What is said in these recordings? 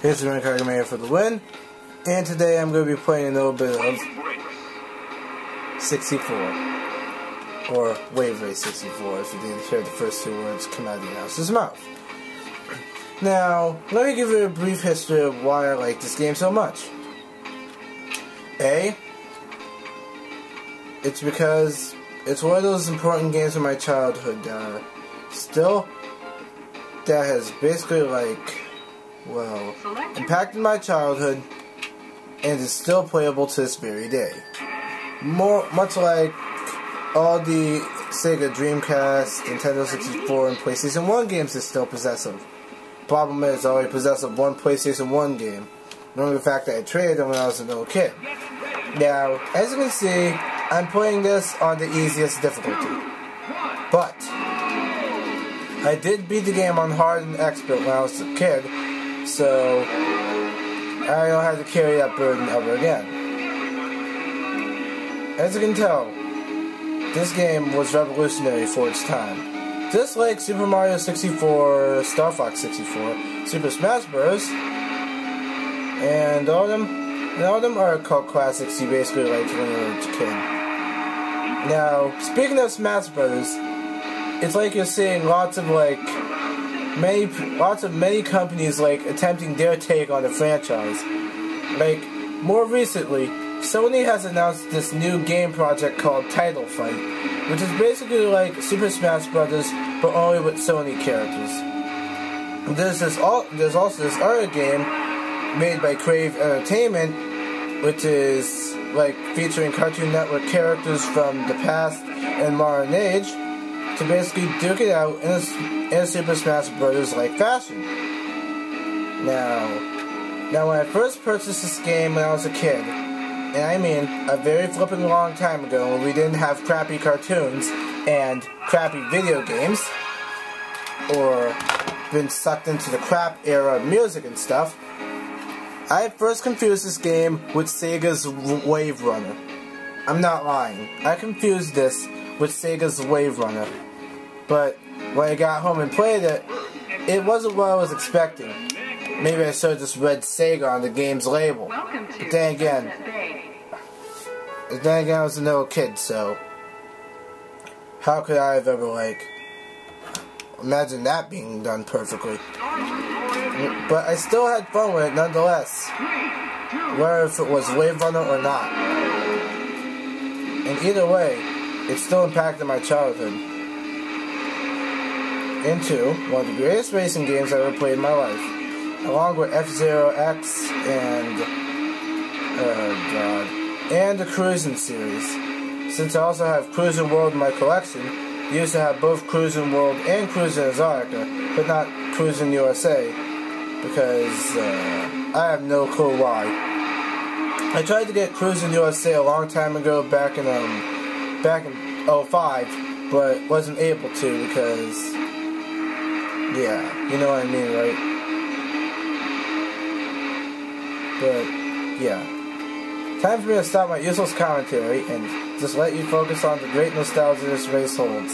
Here's the Kagame for the win, and today I'm going to be playing a little bit of 64, or Waverace 64, if you didn't hear the first two words come out of the announcer's mouth. Now, let me give you a brief history of why I like this game so much. A, it's because it's one of those important games in my childhood that has basically impacted my childhood and is still playable to this very day. Much like all the Sega Dreamcast, Nintendo 64, and PlayStation 1 games is still possessive. Problem is, I only possess of one PlayStation 1 game, knowing the fact that I traded them when I was a little kid. Now, as you can see, I'm playing this on the easiest difficulty. But I did beat the game on hard and expert when I was a kid, so I don't have to carry that burden ever again. As you can tell, this game was revolutionary for its time. Just like Super Mario 64, Star Fox 64, Super Smash Bros., and all of them are cult classics you basically liked when you were a kid. Now, speaking of Smash Bros., it's like you're seeing lots of many companies attempting their take on the franchise. More recently, Sony has announced this new game project called Title Fight, which is basically like Super Smash Bros., but only with Sony characters. There's also this other game made by Crave Entertainment, which is featuring Cartoon Network characters from the past and modern age, to basically duke it out in a Super Smash Bros. Fashion. Now when I first purchased this game when I was a kid, and I mean a very flipping long time ago when we didn't have crappy cartoons and crappy video games, or been sucked into the crap era of music and stuff, I first confused this game with Sega's Wave Runner. I'm not lying. I confused this with Sega's Wave Runner. But when I got home and played it, it wasn't what I was expecting. Maybe I should have just read Sega on the game's label. But then again, I was a little kid, so how could I have ever, imagine that being done perfectly? But I still had fun with it nonetheless, whether if it was Wave Runner or not. And either way, it still impacted my childhood into one of the greatest racing games I ever played in my life, along with F-Zero X and the Cruis'n series. Since I also have Cruis'n World in my collection, I used to have both Cruis'n World and Cruis'n Exotica, but not Cruis'n USA, because I have no clue why. I tried to get Cruis'n USA a long time ago, back in 05, but wasn't able to because, yeah, you know what I mean, right? But yeah, time for me to stop my useless commentary and just let you focus on the great nostalgia this race holds.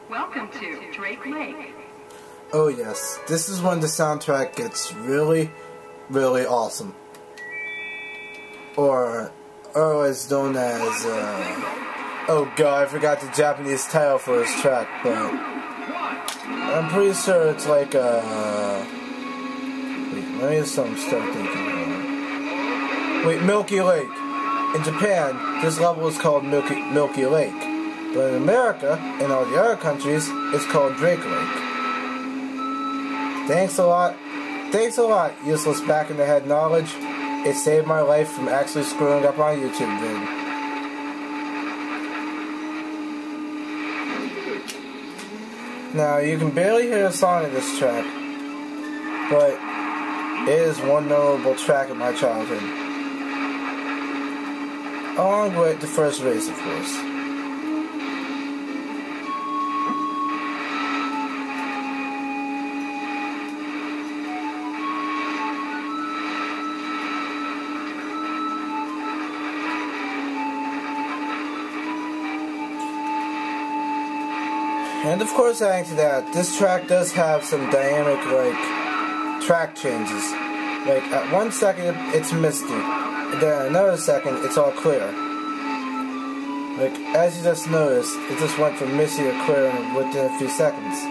Welcome to Drake Lake. Oh yes, this is when the soundtrack gets really, really awesome. Or otherwise known as, oh god, I forgot the Japanese title for this track, but I'm pretty sure it's wait, let me just start thinking. Wait, Milky Lake. In Japan, this level is called Milky Lake. But in America and all the other countries, it's called Drake Lake. Thanks a lot, useless back in the head knowledge. It saved my life from actually screwing up my YouTube vid. Now, you can barely hear the song of this track, but it is one memorable track of my childhood. Along with the first race, of course. And of course, adding to that, this track does have some dynamic, track changes. Like, at 1 second, it's misty. And then another second, it's all clear. Like, as you just noticed, it just went from misty to clear within a few seconds.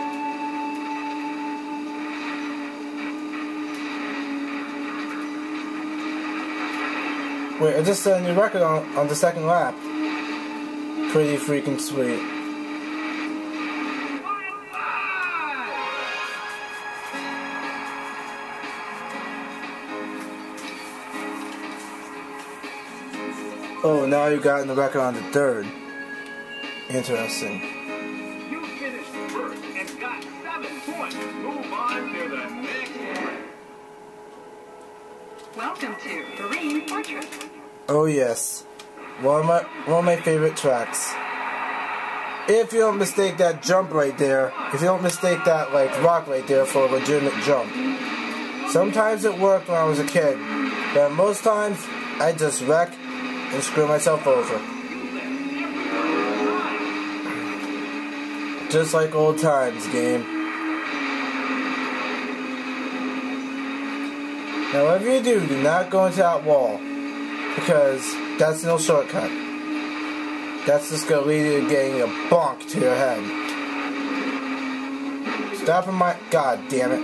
Wait, I just set a new record on the second lap. Pretty freaking sweet. Oh, now you've gotten the record on the third. Interesting. You finished first and got 7 points. Move on to the next one. Welcome to Marine Fortress. Oh yes, one of my favorite tracks. If you don't mistake that jump right there, if you don't mistake that rock right there for a legitimate jump. Sometimes it worked when I was a kid, but most times I just wreck and screw myself over. Just like old times, game. Now whatever you do not go into that wall, because that's no shortcut. That's just gonna lead you to getting a bonk to your head. Stop in my... God damn it.